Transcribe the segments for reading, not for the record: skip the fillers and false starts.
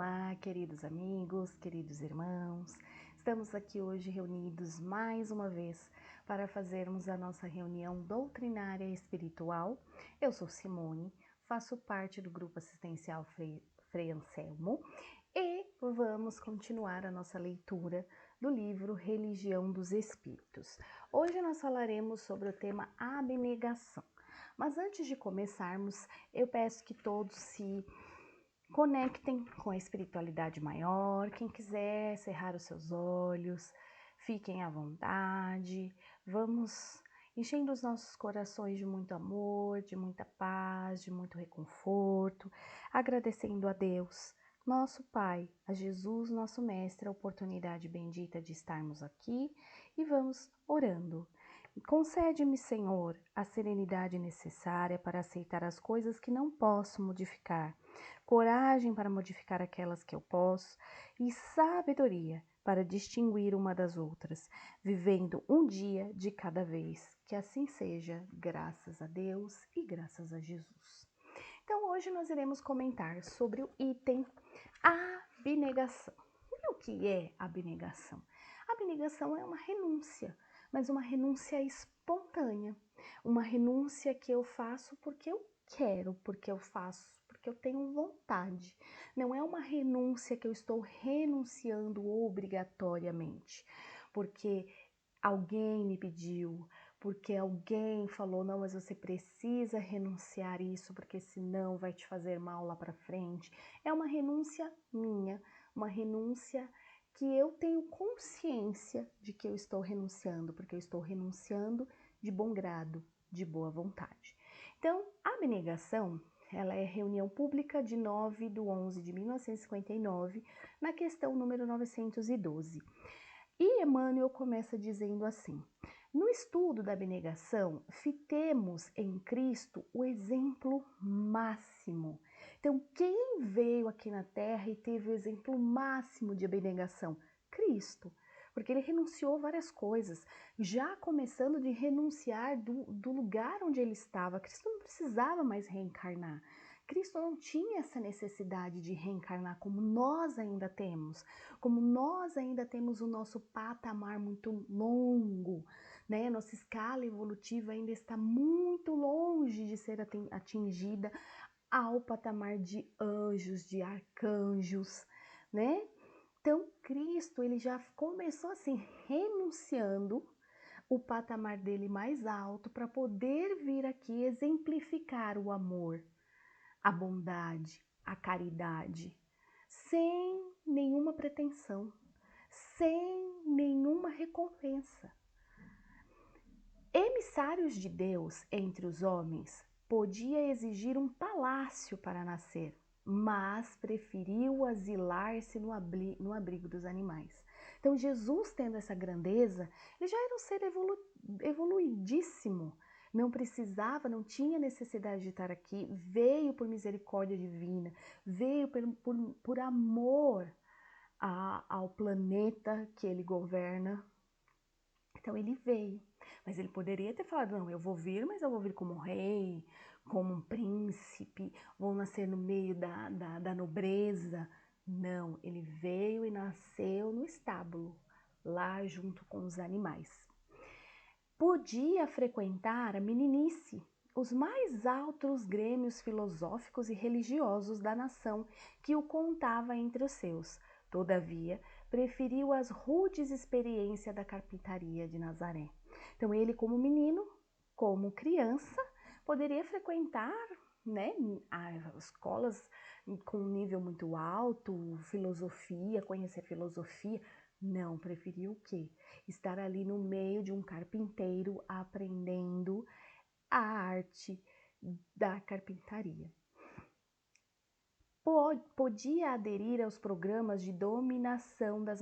Olá, queridos amigos, queridos irmãos, estamos aqui hoje reunidos mais uma vez para fazermos a nossa reunião doutrinária e espiritual. Eu sou Simone, faço parte do grupo assistencial Frei Anselmo e vamos continuar a nossa leitura do livro Religião dos Espíritos. Hoje nós falaremos sobre o tema abnegação, mas antes de começarmos, eu peço que todos se conectem com a espiritualidade maior. Quem quiser cerrar os seus olhos, fiquem à vontade. Vamos enchendo os nossos corações de muito amor, de muita paz, de muito reconforto, agradecendo a Deus, nosso Pai, a Jesus, nosso Mestre, a oportunidade bendita de estarmos aqui e vamos orando. Concede-me, Senhor, a serenidade necessária para aceitar as coisas que não posso modificar, coragem para modificar aquelas que eu posso e sabedoria para distinguir uma das outras, vivendo um dia de cada vez. Que assim seja, graças a Deus e graças a Jesus. Então, hoje nós iremos comentar sobre o item abnegação. E o que é abnegação? Abnegação é uma renúncia, mas uma renúncia espontânea, uma renúncia que eu faço porque eu quero, porque eu faço, porque eu tenho vontade. Não é uma renúncia que eu estou renunciando obrigatoriamente, porque alguém me pediu, porque alguém falou, não, mas você precisa renunciar isso, porque senão vai te fazer mal lá para frente. É uma renúncia minha, uma renúncia que eu tenho consciência de que eu estou renunciando, porque eu estou renunciando de bom grado, de boa vontade. Então, a abnegação, ela é reunião pública de 9/11/1959, na questão número 912. E Emmanuel começa dizendo assim: no estudo da abnegação, fitemos em Cristo o exemplo máximo. Então, quem veio aqui na Terra e teve o exemplo máximo de abnegação? Cristo. Porque ele renunciou a várias coisas, já começando de renunciar do lugar onde ele estava. Cristo não precisava mais reencarnar. Cristo não tinha essa necessidade de reencarnar como nós ainda temos. Como nós ainda temos o nosso patamar muito longo, né? Nossa escala evolutiva ainda está muito longe de ser atingida ao patamar de anjos, de arcanjos, né? Então, Cristo, ele já começou assim, renunciando o patamar dele mais alto para poder vir aqui exemplificar o amor, a bondade, a caridade, sem nenhuma pretensão, sem nenhuma recompensa. Emissários de Deus entre os homens, podia exigir um palácio para nascer, mas preferiu asilar-se no abrigo dos animais. Então, Jesus, tendo essa grandeza, ele já era um ser evoluidíssimo. Não precisava, não tinha necessidade de estar aqui, veio por misericórdia divina, veio por amor ao planeta que ele governa. Então ele veio, mas ele poderia ter falado, não, eu vou vir, mas eu vou vir como um rei, como um príncipe, vou nascer no meio da nobreza. Não, ele veio e nasceu no estábulo, lá junto com os animais. Podia frequentar a meninice, os mais altos grêmios filosóficos e religiosos da nação, que o contava entre os seus. Todavia, preferiu as rudes experiências da carpintaria de Nazaré. Então, ele, como menino, como criança, poderia frequentar, né, as escolas com um nível muito alto, filosofia, conhecer filosofia. Não, preferiu o quê? Estar ali no meio de um carpinteiro aprendendo a arte da carpintaria. Podia aderir aos programas de dominação das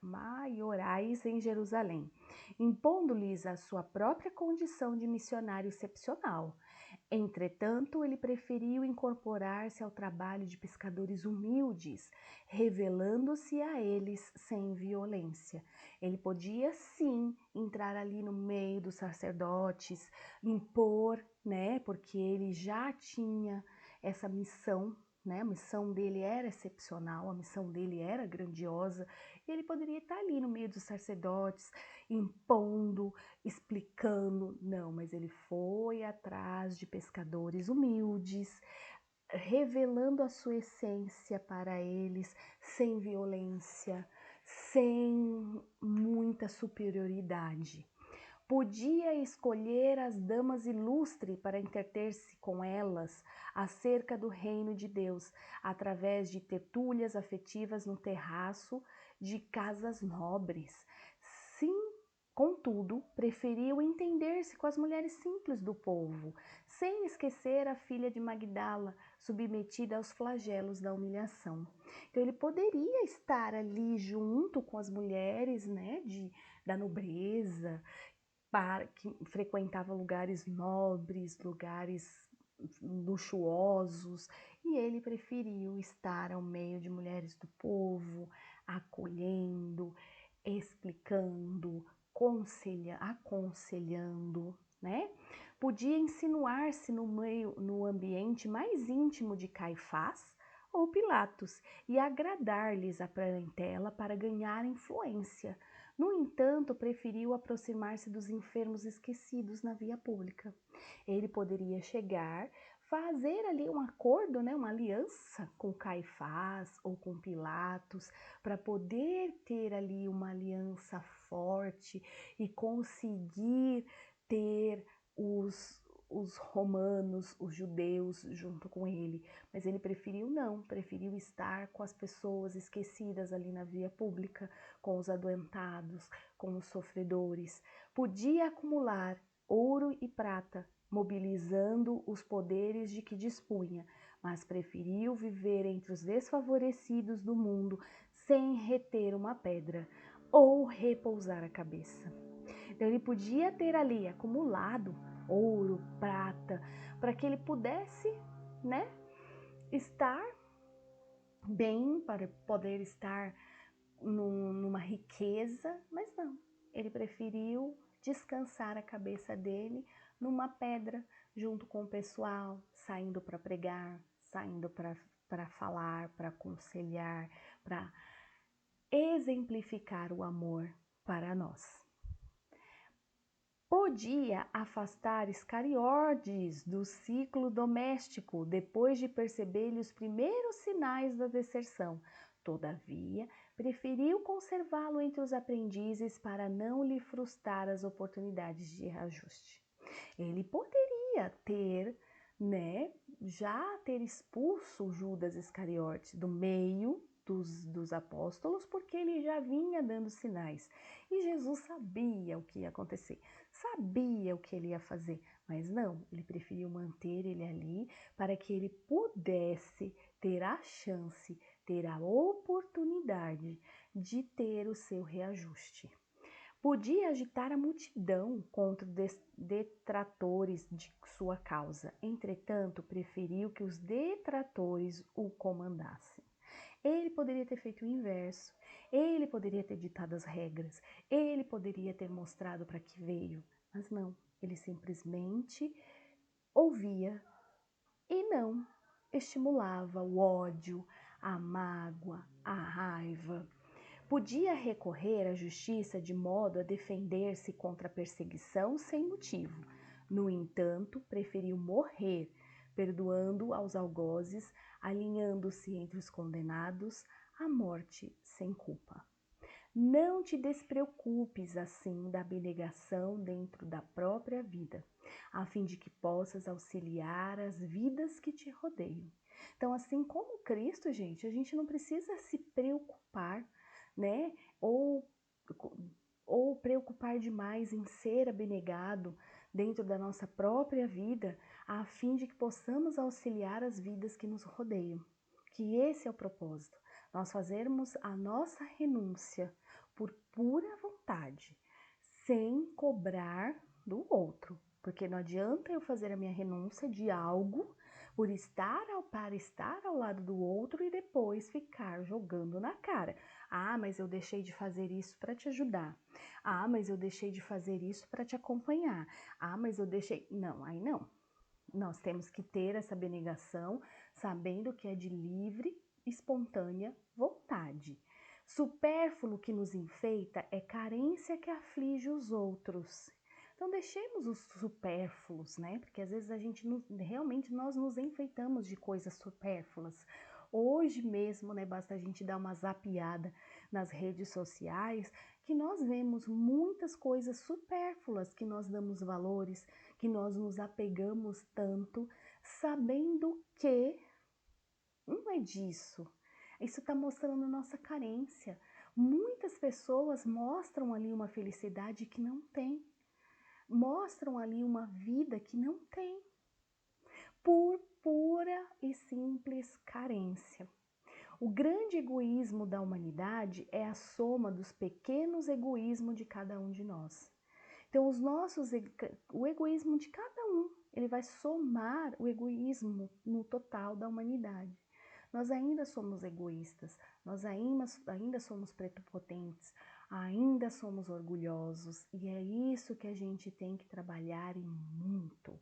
maiorais em Jerusalém, impondo-lhes a sua própria condição de missionário excepcional. Entretanto, ele preferiu incorporar-se ao trabalho de pescadores humildes, revelando-se a eles sem violência. Ele podia sim entrar ali no meio dos sacerdotes, impor, né, porque ele já tinha essa missão, né? A missão dele era excepcional, a missão dele era grandiosa, e ele poderia estar ali no meio dos sacerdotes, impondo, explicando. Não, mas ele foi atrás de pescadores humildes, revelando a sua essência para eles, sem violência, sem muita superioridade. Podia escolher as damas ilustres para entreter-se com elas acerca do reino de Deus, através de tertúlias afetivas no terraço de casas nobres. Sim, contudo, preferiu entender-se com as mulheres simples do povo, sem esquecer a filha de Magdala, submetida aos flagelos da humilhação. Então ele poderia estar ali junto com as mulheres, né, da nobreza, que frequentava lugares nobres, lugares luxuosos, e ele preferiu estar ao meio de mulheres do povo, acolhendo, explicando, aconselhando, né? Podia insinuar-se no ambiente mais íntimo de Caifás ou Pilatos e agradar-lhes a parentela para ganhar influência. No entanto, preferiu aproximar-se dos enfermos esquecidos na via pública. Ele poderia chegar, fazer ali um acordo, né, uma aliança com Caifás ou com Pilatos, para poder ter ali uma aliança forte e conseguir ter os romanos, os judeus junto com ele, mas ele preferiu não, preferiu estar com as pessoas esquecidas ali na via pública, com os adoentados, com os sofredores. Podia acumular ouro e prata, mobilizando os poderes de que dispunha, mas preferiu viver entre os desfavorecidos do mundo sem reter uma pedra ou repousar a cabeça. Então ele podia ter ali acumulado ouro, prata, para que ele pudesse, né, estar bem, para poder estar numa riqueza, mas não. Ele preferiu descansar a cabeça dele numa pedra, junto com o pessoal, saindo para pregar, saindo para falar, para aconselhar, para exemplificar o amor para nós. Podia afastar Iscariotes do ciclo doméstico depois de perceber-lhe os primeiros sinais da deserção. Todavia, preferiu conservá-lo entre os aprendizes para não lhe frustrar as oportunidades de reajuste. Ele poderia ter, né, já ter expulso Judas Iscariote do meio dos apóstolos, porque ele já vinha dando sinais. E Jesus sabia o que ia acontecer, sabia o que ele ia fazer, mas não, ele preferiu manter ele ali para que ele pudesse ter a chance, ter a oportunidade de ter o seu reajuste. Podia agitar a multidão contra os detratores de sua causa, entretanto, preferiu que os detratores o comandassem. Ele poderia ter feito o inverso, ele poderia ter ditado as regras, ele poderia ter mostrado para que veio, mas não, ele simplesmente ouvia e não estimulava o ódio, a mágoa, a raiva. Podia recorrer à justiça de modo a defender-se contra a perseguição sem motivo. No entanto, preferiu morrer, perdoando aos algozes, alinhando-se entre os condenados à morte sem culpa. Não te despreocupes assim da abnegação dentro da própria vida, a fim de que possas auxiliar as vidas que te rodeiam. Então, assim como Cristo, gente, a gente não precisa se preocupar, né? Ou preocupar demais em ser abnegado dentro da nossa própria vida, a fim de que possamos auxiliar as vidas que nos rodeiam. Que esse é o propósito, nós fazermos a nossa renúncia por pura vontade, sem cobrar do outro. Porque não adianta eu fazer a minha renúncia de algo para estar ao lado do outro e depois ficar jogando na cara. Ah, mas eu deixei de fazer isso para te ajudar. Ah, mas eu deixei de fazer isso para te acompanhar. Ah, mas eu deixei... Não, aí não. Nós temos que ter essa abnegação sabendo que é de livre, espontânea vontade. Supérfluo que nos enfeita é carência que aflige os outros. Então deixemos os supérfluos, né? Porque às vezes a gente realmente nós nos enfeitamos de coisas supérfluas. Hoje mesmo, né, basta a gente dar uma zapiada nas redes sociais que nós vemos muitas coisas supérfluas que nós damos valores, que nós nos apegamos tanto, sabendo que não é disso. Isso está mostrando nossa carência. Muitas pessoas mostram ali uma felicidade que não tem, mostram ali uma vida que não tem, por pura e simples carência. O grande egoísmo da humanidade é a soma dos pequenos egoísmos de cada um de nós. Então, o egoísmo de cada um, ele vai somar o egoísmo no total da humanidade. Nós ainda somos egoístas, nós ainda somos prepotentes, ainda somos orgulhosos, e é isso que a gente tem que trabalhar e muito.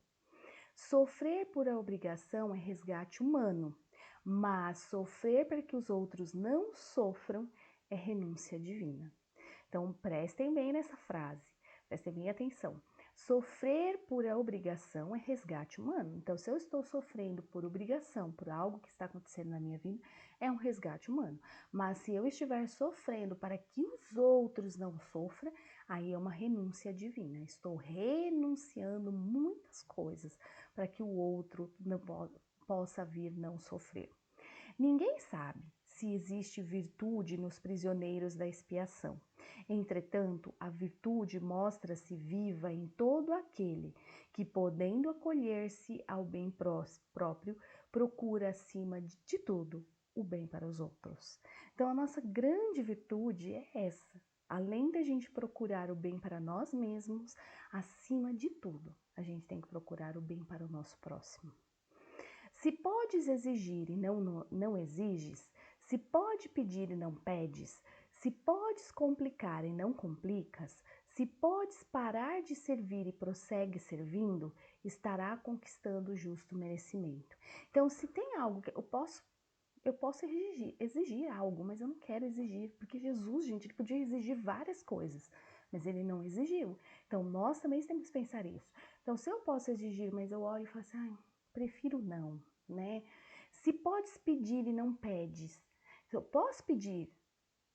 Sofrer por obrigação é resgate humano, mas sofrer para que os outros não sofram é renúncia divina. Então prestem bem nessa frase, prestem bem atenção. Sofrer por obrigação é resgate humano. Então, se eu estou sofrendo por obrigação, por algo que está acontecendo na minha vida, é um resgate humano. Mas se eu estiver sofrendo para que os outros não sofram, aí é uma renúncia divina. Estou renunciando muitas coisas para que o outro não possa vir não sofrer. Ninguém sabe se existe virtude nos prisioneiros da expiação. Entretanto, a virtude mostra-se viva em todo aquele que, podendo acolher-se ao bem próprio, procura acima de tudo o bem para os outros. Então, a nossa grande virtude é essa. Além da gente procurar o bem para nós mesmos, acima de tudo, a gente tem que procurar o bem para o nosso próximo. Se podes exigir e não exiges, se pode pedir e não pedes, se podes complicar e não complicas, se podes parar de servir e prossegue servindo, estará conquistando o justo merecimento. Então, se tem algo que eu posso exigir algo, mas eu não quero exigir, porque Jesus, gente, ele podia exigir várias coisas, mas ele não exigiu. Então, nós também temos que pensar isso. Então, se eu posso exigir, mas eu olho e falo assim, ai, prefiro não, né? Se podes pedir e não pedes, se eu posso pedir,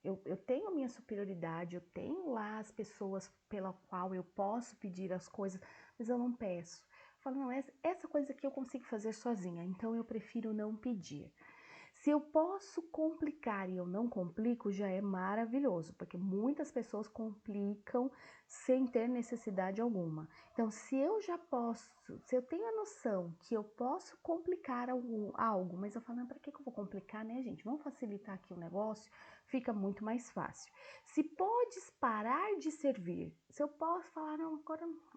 eu tenho a minha superioridade, eu tenho lá as pessoas pela qual eu posso pedir as coisas, mas eu não peço. Eu falo, não, essa coisa aqui eu consigo fazer sozinha, então eu prefiro não pedir. Se eu posso complicar e eu não complico, já é maravilhoso, porque muitas pessoas complicam sem ter necessidade alguma. Então, se eu já posso, se eu tenho a noção que eu posso complicar algo, mas eu falo, para que eu vou complicar, né, gente? Vamos facilitar aqui o negócio, fica muito mais fácil. Se podes parar de servir, se eu posso falar, não,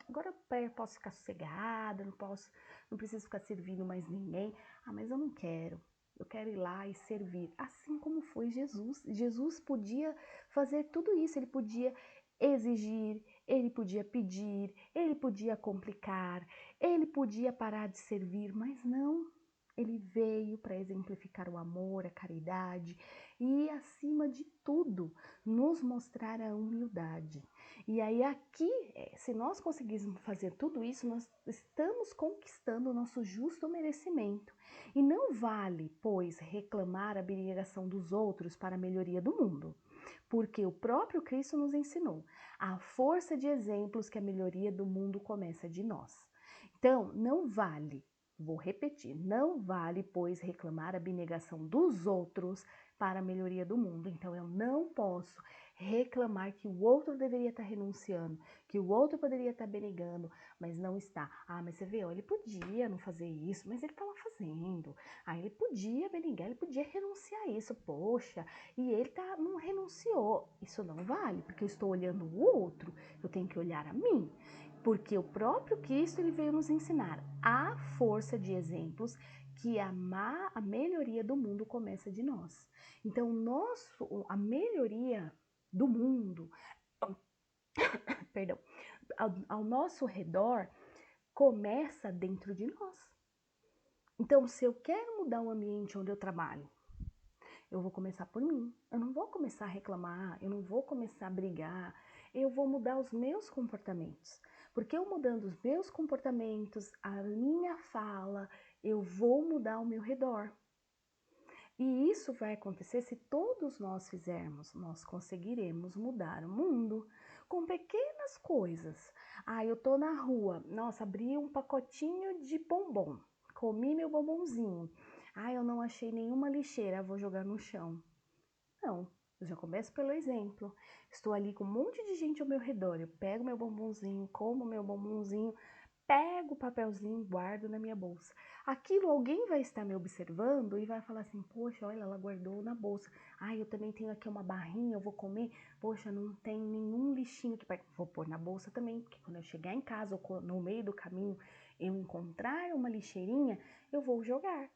agora eu posso ficar sossegada, não preciso ficar servindo mais ninguém. Ah, mas eu não quero. Eu quero ir lá e servir, assim como foi Jesus. Jesus podia fazer tudo isso, ele podia exigir, ele podia pedir, ele podia complicar, ele podia parar de servir, mas não. Ele veio para exemplificar o amor, a caridade e, acima de tudo, nos mostrar a humildade. E aí aqui, se nós conseguirmos fazer tudo isso, nós estamos conquistando o nosso justo merecimento. E não vale, pois, reclamar a abnegação dos outros para a melhoria do mundo, porque o próprio Cristo nos ensinou a força de exemplos que a melhoria do mundo começa de nós. Então, não vale, vou repetir, não vale, pois, reclamar a abnegação dos outros para a melhoria do mundo. Então, eu não posso reclamar que o outro deveria estar renunciando, que o outro poderia estar benegando, mas não está. Ah, mas você vê, ó, ele podia não fazer isso, mas ele está lá fazendo. Ah, ele podia benegar, ele podia renunciar a isso, poxa, e ele não renunciou. Isso não vale, porque eu estou olhando o outro, eu tenho que olhar a mim. Porque o próprio Cristo, ele veio nos ensinar a força de exemplos que a melhoria do mundo começa de nós. Então, a melhoria do mundo, perdão, ao nosso redor, começa dentro de nós. Então, se eu quero mudar o ambiente onde eu trabalho, eu vou começar por mim. Eu não vou começar a reclamar, eu não vou começar a brigar, eu vou mudar os meus comportamentos. Porque eu mudando os meus comportamentos, a minha fala, eu vou mudar o meu redor. E isso vai acontecer se todos nós fizermos, nós conseguiremos mudar o mundo com pequenas coisas. Ah, eu tô na rua, nossa, abri um pacotinho de bombom, comi meu bombonzinho. Ah, eu não achei nenhuma lixeira, vou jogar no chão. Não, eu já começo pelo exemplo. Estou ali com um monte de gente ao meu redor, eu pego meu bombonzinho, como meu bombonzinho, pego o papelzinho, guardo na minha bolsa. Aquilo alguém vai estar me observando e vai falar assim, poxa, olha, ela guardou na bolsa. Ah, eu também tenho aqui uma barrinha, eu vou comer. Poxa, não tem nenhum lixinho aqui perto. Vou pôr na bolsa também, porque quando eu chegar em casa ou no meio do caminho eu encontrar uma lixeirinha, eu vou jogar.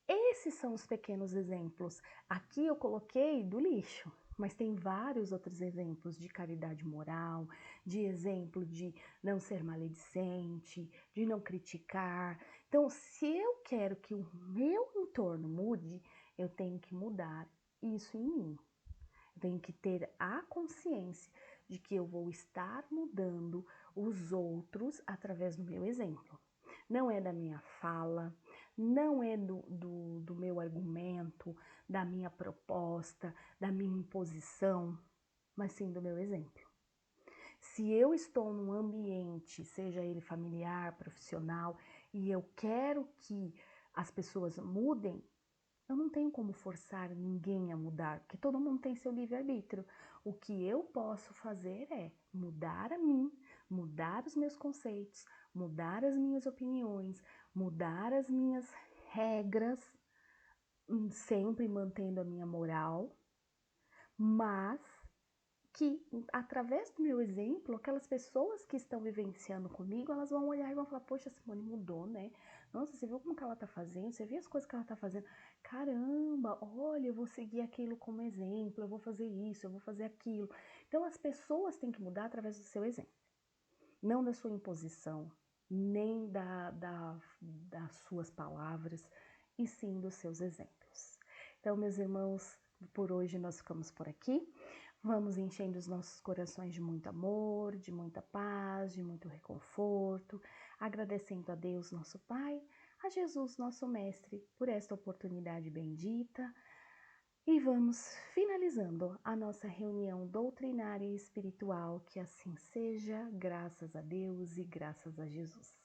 Esses são os pequenos exemplos. Aqui eu coloquei do lixo, mas tem vários outros exemplos de caridade moral, de exemplo de não ser maledicente, de não criticar. Então, se eu quero que o meu entorno mude, eu tenho que mudar isso em mim. Eu tenho que ter a consciência de que eu vou estar mudando os outros através do meu exemplo. Não é da minha fala, não é do meu argumento, da minha proposta, da minha imposição, mas sim do meu exemplo. Se eu estou num ambiente, seja ele familiar, profissional, e eu quero que as pessoas mudem, eu não tenho como forçar ninguém a mudar, porque todo mundo tem seu livre-arbítrio. O que eu posso fazer é mudar a mim, mudar os meus conceitos, mudar as minhas opiniões, mudar as minhas regras, sempre mantendo a minha moral, mas que através do meu exemplo, aquelas pessoas que estão vivenciando comigo, elas vão olhar e vão falar, poxa, a Simone mudou, né? Nossa, você viu como que ela tá fazendo? Você viu as coisas que ela tá fazendo? Caramba, olha, eu vou seguir aquilo como exemplo, eu vou fazer isso, eu vou fazer aquilo. Então, as pessoas têm que mudar através do seu exemplo. Não da sua imposição, nem das suas palavras, e sim dos seus exemplos. Então, meus irmãos, por hoje nós ficamos por aqui. Vamos enchendo os nossos corações de muito amor, de muita paz, de muito reconforto, agradecendo a Deus, nosso Pai, a Jesus, nosso Mestre, por esta oportunidade bendita. E vamos finalizando a nossa reunião doutrinária e espiritual, que assim seja, graças a Deus e graças a Jesus.